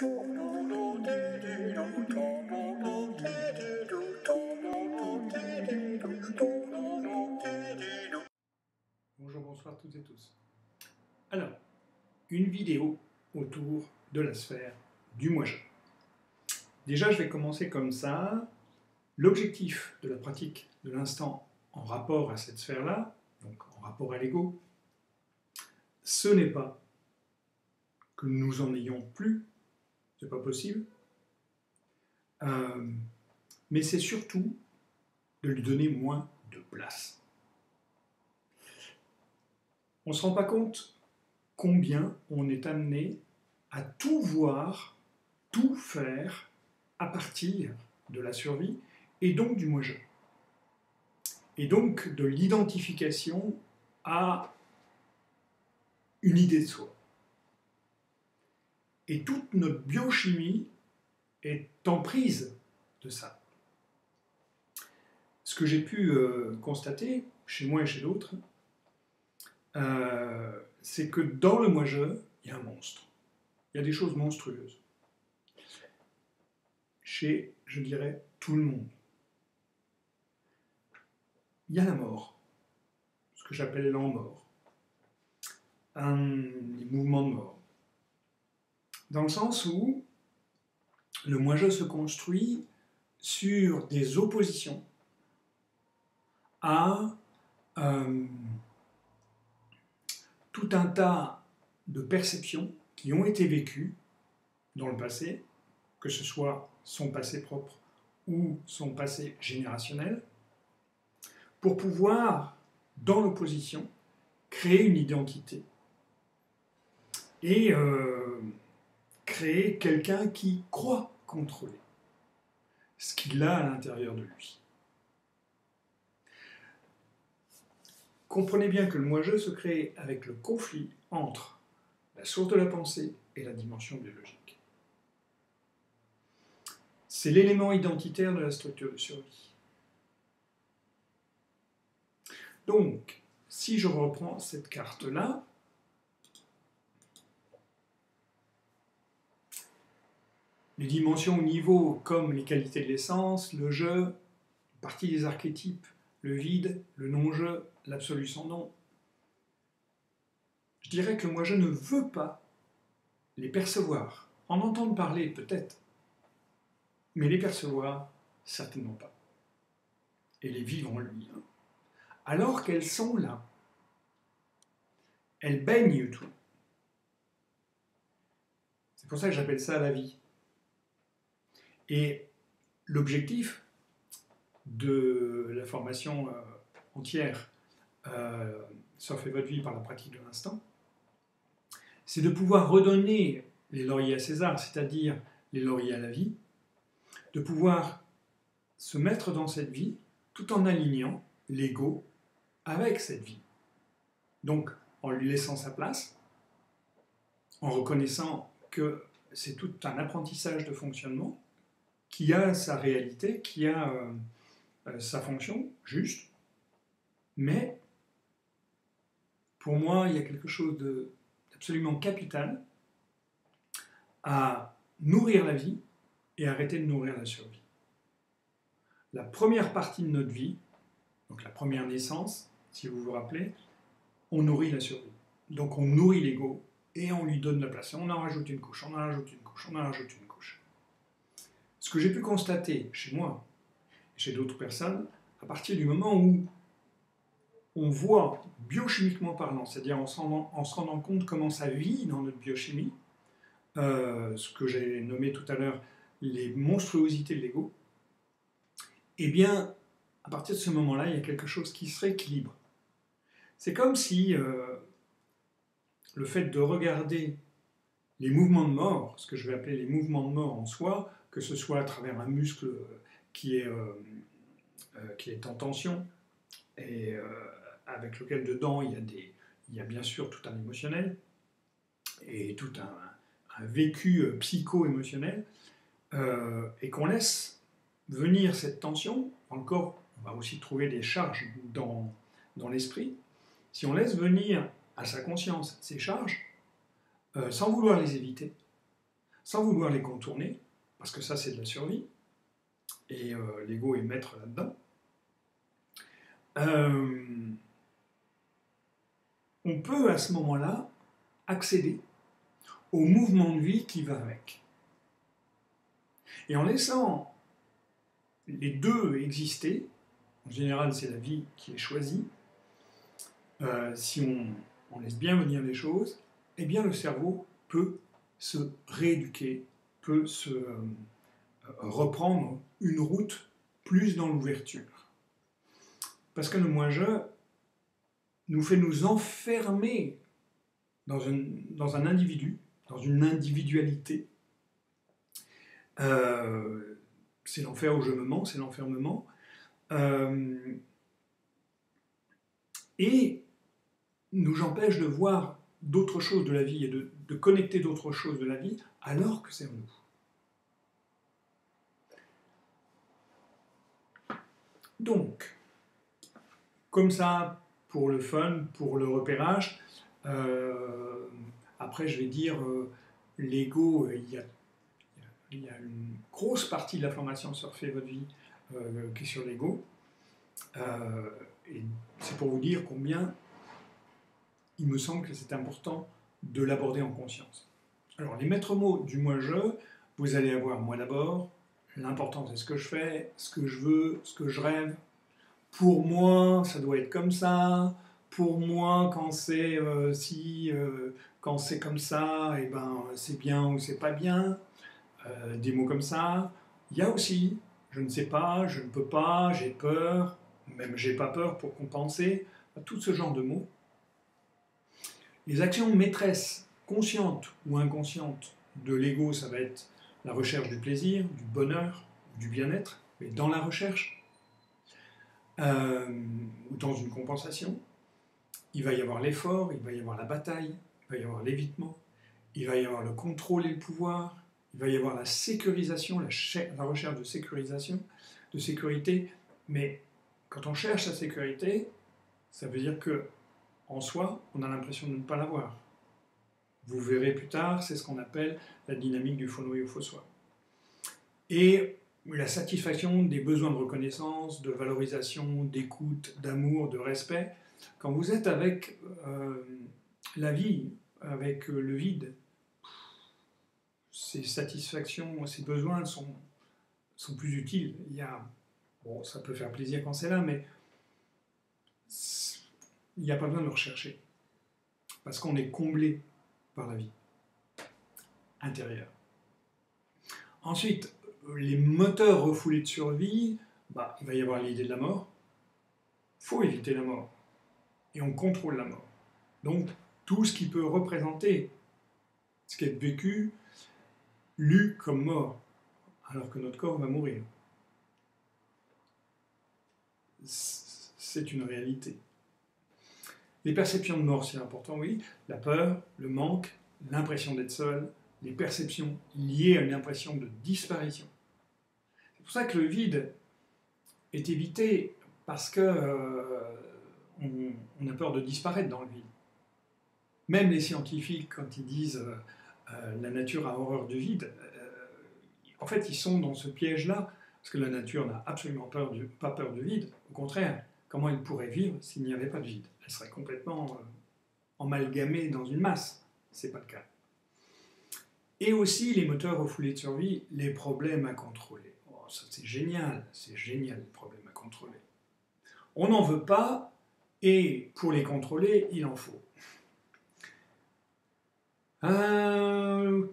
Bonjour, bonsoir toutes et tous. Alors, une vidéo autour de la sphère du moi-je. Déjà, je vais commencer comme ça. L'objectif de la pratique de l'instant en rapport à cette sphère-là, donc en rapport à l'ego, ce n'est pas que nous en ayons plus, c'est pas possible, mais c'est surtout de lui donner moins de place. On ne se rend pas compte combien on est amené à tout voir, tout faire à partir de la survie et donc du moi-je. Et donc de l'identification à une idée de soi. Et toute notre biochimie est en prise de ça. Ce que j'ai pu constater, chez moi et chez d'autres, c'est que dans le moi-je, il y a un monstre. Il y a des choses monstrueuses. Chez, je dirais, tout le monde. Il y a la mort, ce que j'appelle l'en-mort. Les mouvements de mort. Dans le sens où le moi-je se construit sur des oppositions à tout un tas de perceptions qui ont été vécues dans le passé, que ce soit son passé propre ou son passé générationnel, pour pouvoir, dans l'opposition, créer une identité et créer quelqu'un qui croit contrôler ce qu'il a à l'intérieur de lui. Comprenez bien que le moi-je se crée avec le conflit entre la source de la pensée et la dimension biologique. C'est l'élément identitaire de la structure de survie. Donc, si je reprends cette carte-là, les dimensions au niveau comme les qualités de l'essence, le je, une partie des archétypes, le vide, le non-je, l'absolu sans nom. Je dirais que moi je ne veux pas les percevoir. En entendre parler peut-être, mais les percevoir certainement pas. Et les vivre en lui. Alors qu'elles sont là. Elles baignent tout. C'est pour ça que j'appelle ça la vie. Et l'objectif de la formation entière Surfez votre vie par la pratique de l'instant, c'est de pouvoir redonner les lauriers à César, c'est-à-dire les lauriers à la vie, de pouvoir se mettre dans cette vie tout en alignant l'ego avec cette vie. Donc, en lui laissant sa place, en reconnaissant que c'est tout un apprentissage de fonctionnement qui a sa réalité, qui a sa fonction juste, mais pour moi, il y a quelque chose d'absolument capital à nourrir la vie et arrêter de nourrir la survie. La première partie de notre vie, donc la première naissance, si vous vous rappelez, on nourrit la survie. Donc on nourrit l'ego et on lui donne la place. On en rajoute une couche, on en rajoute une couche, on en rajoute une couche. Ce que j'ai pu constater chez moi et chez d'autres personnes, à partir du moment où on voit, biochimiquement parlant, c'est-à-dire en se rendant compte comment ça vit dans notre biochimie, ce que j'ai nommé tout à l'heure les monstruosités de l'ego, eh bien, à partir de ce moment-là, il y a quelque chose qui se rééquilibre. C'est comme si le fait de regarder les mouvements de mort, ce que je vais appeler les mouvements de mort en soi, que ce soit à travers un muscle qui est en tension, et avec lequel dedans il y a bien sûr tout un émotionnel, et tout un vécu psycho-émotionnel, et qu'on laisse venir cette tension, dans le corps, on va aussi trouver des charges dans l'esprit, si on laisse venir à sa conscience ces charges, sans vouloir les éviter, sans vouloir les contourner, parce que ça c'est de la survie, et l'ego est maître là-dedans, on peut à ce moment-là accéder au mouvement de vie qui va avec. Et en laissant les deux exister, en général c'est la vie qui est choisie, si on laisse bien venir les choses, eh bien le cerveau peut se rééduquer, peut se reprendre une route plus dans l'ouverture. Parce que le moi-je nous fait nous enfermer dans un individu, dans une individualité. C'est l'enfer où je me mens, c'est l'enfermement. Et nous empêche de voir d'autres choses de la vie et de connecter d'autres choses de la vie alors que c'est en nous. Donc, comme ça, pour le fun, pour le repérage, après je vais dire, l'ego, il y a une grosse partie de la formation sur Fait votre vie qui est sur l'ego. Et c'est pour vous dire combien il me semble que c'est important de l'aborder en conscience. Alors, les maîtres mots du moi-je, vous allez avoir moi d'abord, l'important c'est ce que je fais, ce que je veux, ce que je rêve. Pour moi, ça doit être comme ça. Pour moi, quand c'est quand c'est comme ça, eh ben, c'est bien ou c'est pas bien. Des mots comme ça. Il y a aussi, je ne sais pas, je ne peux pas, j'ai peur, même j'ai pas peur pour compenser, tout ce genre de mots. Les actions maîtresses, conscientes ou inconscientes de l'ego, ça va être la recherche du plaisir, du bonheur, du bien-être, mais dans la recherche, ou dans une compensation. Il va y avoir l'effort, il va y avoir la bataille, il va y avoir l'évitement, il va y avoir le contrôle et le pouvoir, il va y avoir la sécurisation, la recherche de sécurisation, de sécurité, mais quand on cherche la sécurité, ça veut dire que en soi, on a l'impression de ne pas l'avoir. Vous verrez plus tard, c'est ce qu'on appelle la dynamique du faux noyau faux soi. Et la satisfaction des besoins de reconnaissance, de valorisation, d'écoute, d'amour, de respect, quand vous êtes avec la vie, avec le vide, ces satisfactions, ces besoins sont plus utiles. Bon, ça peut faire plaisir quand c'est là, mais il n'y a pas besoin de le rechercher. Parce qu'on est comblé par la vie intérieure. Ensuite, les moteurs refoulés de survie, il va y avoir l'idée de la mort. Il faut éviter la mort. Et on contrôle la mort. Donc, tout ce qui peut représenter ce qui est vécu, lu comme mort, alors que notre corps va mourir. C'est une réalité. Les perceptions de mort, c'est important, oui. La peur, le manque, l'impression d'être seul, les perceptions liées à une impression de disparition. C'est pour ça que le vide est évité, parce que on a peur de disparaître dans le vide. Même les scientifiques, quand ils disent la nature a horreur du vide, en fait, ils sont dans ce piège-là, parce que la nature n'a absolument pas peur du vide. Au contraire, comment elle pourrait vivre s'il n'y avait pas de vide? Elle serait complètement amalgamée dans une masse. Ce n'est pas le cas. Et aussi, les moteurs refoulés de survie, les problèmes à contrôler. Oh, ça, c'est génial, les problèmes à contrôler. On n'en veut pas, et pour les contrôler, il en faut.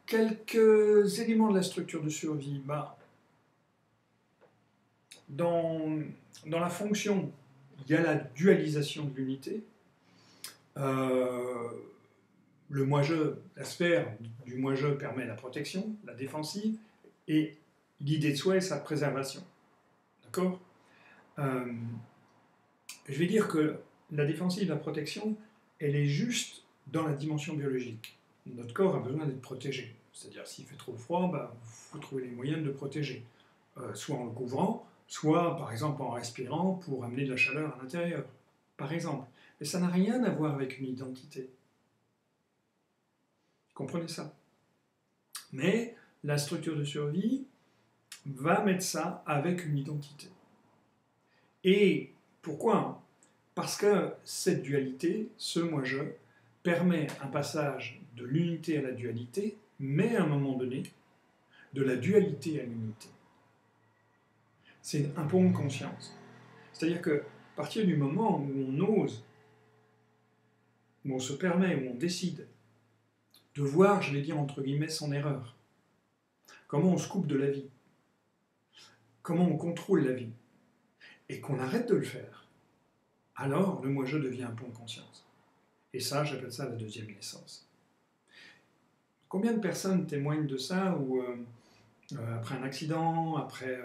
Quelques éléments de la structure de survie. Dans la fonction, il y a la dualisation de l'unité. Le moi-je, la sphère du moi-je permet la protection, la défensive, et l'idée de soi est sa préservation. D'accord ? Je vais dire que la défensive, la protection, elle est juste dans la dimension biologique. Notre corps a besoin d'être protégé. C'est-à-dire, s'il fait trop froid, il faut trouver les moyens de le protéger. Soit en le couvrant, soit, par exemple, en respirant pour amener de la chaleur à l'intérieur. Par exemple. Mais ça n'a rien à voir avec une identité. Comprenez ça. Mais la structure de survie va mettre ça avec une identité. Et pourquoi? Parce que cette dualité, ce moi-je, permet un passage de l'unité à la dualité, mais à un moment donné, de la dualité à l'unité. C'est un pont de conscience. C'est-à-dire qu'à partir du moment où on ose, où on se permet, où on décide de voir, je vais dire entre guillemets, son erreur, comment on se coupe de la vie, comment on contrôle la vie, et qu'on arrête de le faire, alors le moi-je devient un pont de conscience. Et ça, j'appelle ça la deuxième naissance. Combien de personnes témoignent de ça où, après un accident, après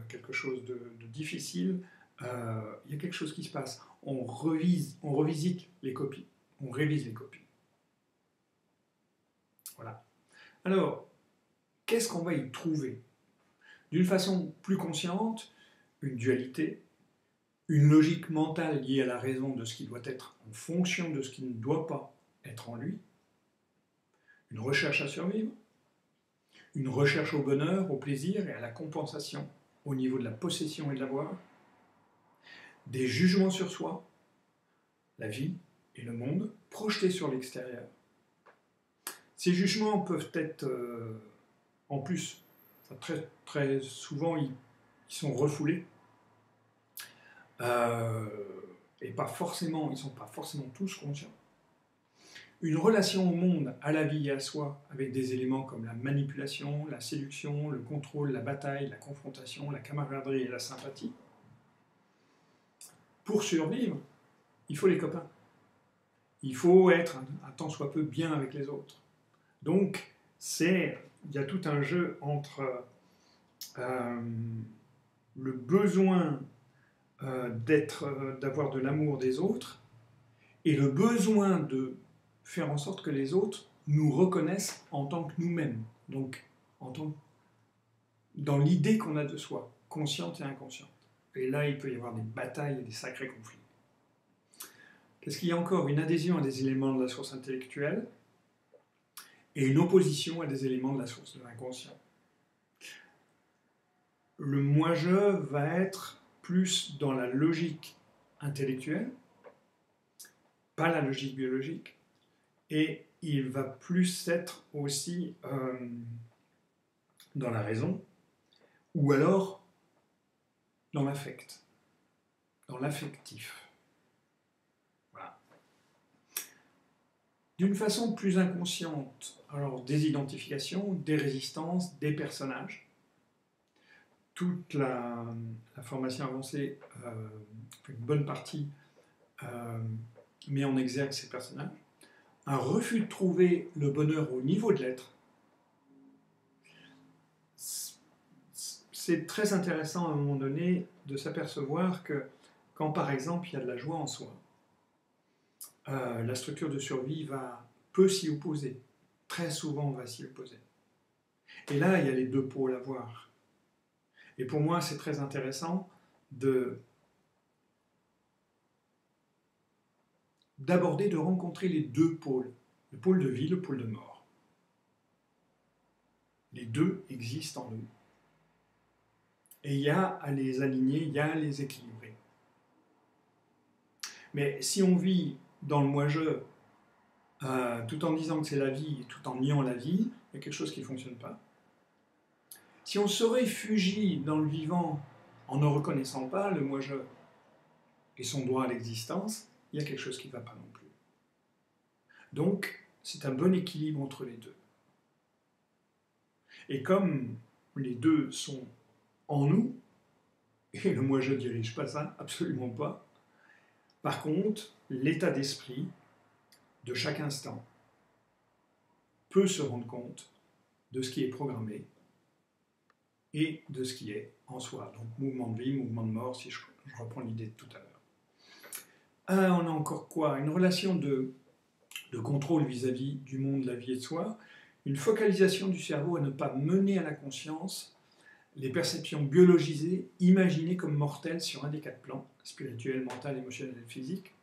quelque chose de difficile, il y a quelque chose qui se passe. On revisite les copies, on révise les copies. Voilà. Alors, qu'est-ce qu'on va y trouver? D'une façon plus consciente, une dualité, une logique mentale liée à la raison de ce qui doit être en fonction de ce qui ne doit pas être en lui, une recherche à survivre, une recherche au bonheur, au plaisir et à la compensation au niveau de la possession et de l'avoir, des jugements sur soi, la vie et le monde, projetés sur l'extérieur. Ces jugements peuvent être, en plus, très, très souvent, ils sont refoulés, et pas forcément, ils ne sont pas forcément tous conscients. Une relation au monde, à la vie et à soi, avec des éléments comme la manipulation, la séduction, le contrôle, la bataille, la confrontation, la camaraderie et la sympathie. Pour survivre, il faut les copains. Il faut être un tant soit peu bien avec les autres. Donc, il y a tout un jeu entre le besoin d'avoir de l'amour des autres et le besoin de faire en sorte que les autres nous reconnaissent en tant que nous-mêmes, donc dans l'idée qu'on a de soi, consciente et inconsciente. Et là, il peut y avoir des batailles et des sacrés conflits. Qu'est-ce qu'il y a encore? Une adhésion à des éléments de la source intellectuelle et une opposition à des éléments de la source de l'inconscient. Le moi-je va être plus dans la logique intellectuelle, pas la logique biologique, et il va plus être aussi dans la raison, ou alors dans l'affect, dans l'affectif. Voilà. D'une façon plus inconsciente, alors des identifications, des résistances, des personnages. Toute la formation avancée, une bonne partie, met en exergue ces personnages. Un refus de trouver le bonheur au niveau de l'être. C'est très intéressant à un moment donné de s'apercevoir que quand par exemple il y a de la joie en soi, la structure de survie peut s'y opposer. Très souvent va s'y opposer. Et là, il y a les deux pôles à voir. Et pour moi, c'est très intéressant d'aborder, de rencontrer les deux pôles. Le pôle de vie, le pôle de mort. Les deux existent en nous. Et il y a à les aligner, il y a à les équilibrer. Mais si on vit dans le moi-je, tout en disant que c'est la vie, et tout en niant la vie, il y a quelque chose qui ne fonctionne pas. Si on se réfugie dans le vivant en ne reconnaissant pas le moi-je et son droit à l'existence, il y a quelque chose qui ne va pas non plus. Donc, c'est un bon équilibre entre les deux. Et comme les deux sont en nous, et le moi-je ne dirige pas ça, absolument pas, par contre, l'état d'esprit de chaque instant peut se rendre compte de ce qui est programmé et de ce qui est en soi. Donc mouvement de vie, mouvement de mort, si je reprends l'idée de tout à l'heure. On a encore quoi? Une relation de contrôle vis-à-vis du monde, de la vie et de soi, une focalisation du cerveau à ne pas mener à la conscience les perceptions biologisées, imaginées comme mortelles sur un des quatre plans, spirituel, mental, émotionnel et physique,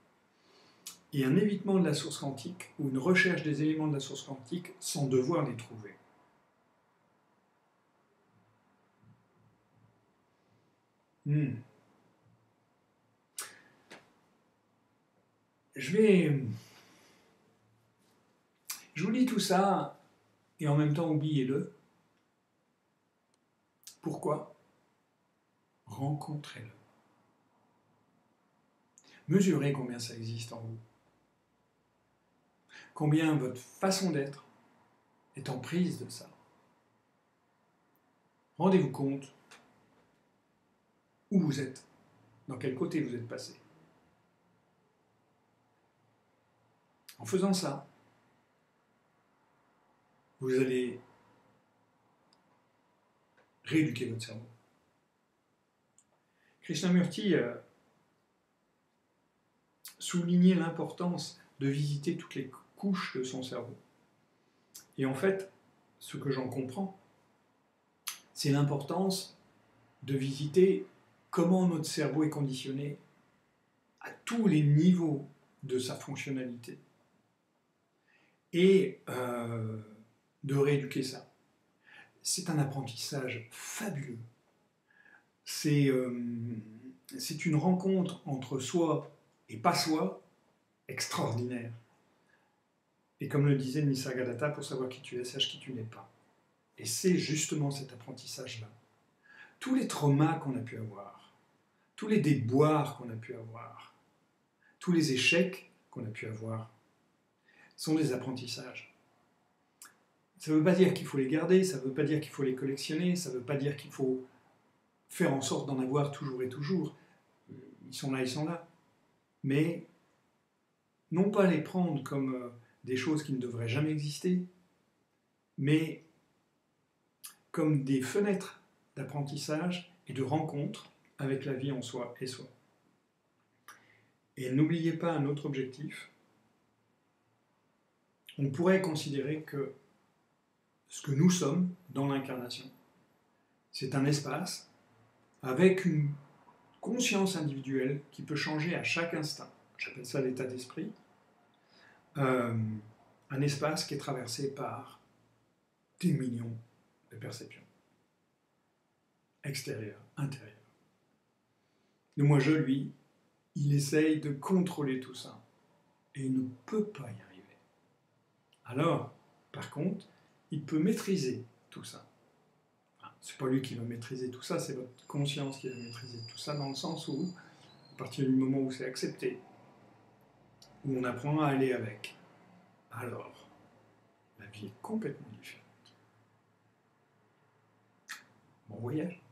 et un évitement de la source quantique ou une recherche des éléments de la source quantique sans devoir les trouver. Hmm. Je vous lis tout ça, et en même temps, oubliez-le. Pourquoi? Rencontrez-le. Mesurez combien ça existe en vous. Combien votre façon d'être est en prise de ça. Rendez-vous compte où vous êtes, dans quel côté vous êtes passé. En faisant ça, vous allez rééduquer votre cerveau. Krishnamurti soulignait l'importance de visiter toutes les couches de son cerveau. Et en fait, ce que j'en comprends, c'est l'importance de visiter comment notre cerveau est conditionné à tous les niveaux de sa fonctionnalité. Et de rééduquer ça. C'est un apprentissage fabuleux. C'est une rencontre entre soi et pas soi extraordinaire. Et comme le disait Nisargadatta, pour savoir qui tu es, sache qui tu n'es pas. Et c'est justement cet apprentissage-là. Tous les traumas qu'on a pu avoir, tous les déboires qu'on a pu avoir, tous les échecs qu'on a pu avoir, sont des apprentissages. Ça ne veut pas dire qu'il faut les garder, ça ne veut pas dire qu'il faut les collectionner, ça ne veut pas dire qu'il faut faire en sorte d'en avoir toujours et toujours. Ils sont là. Mais non pas les prendre comme des choses qui ne devraient jamais exister, mais comme des fenêtres d'apprentissage et de rencontre avec la vie en soi et soi. Et n'oubliez pas un autre objectif. On pourrait considérer que ce que nous sommes dans l'incarnation, c'est un espace avec une conscience individuelle qui peut changer à chaque instant. J'appelle ça l'état d'esprit. Un espace qui est traversé par des millions de perceptions. Extérieures, intérieures. Le moi-je, lui, il essaye de contrôler tout ça. Et il ne peut pas y arriver. Alors, par contre, il peut maîtriser tout ça. Enfin, c'est pas lui qui va maîtriser tout ça, c'est votre conscience qui va maîtriser tout ça, dans le sens où, à partir du moment où c'est accepté, où on apprend à aller avec, alors, la vie est complètement différente. Bon voyage.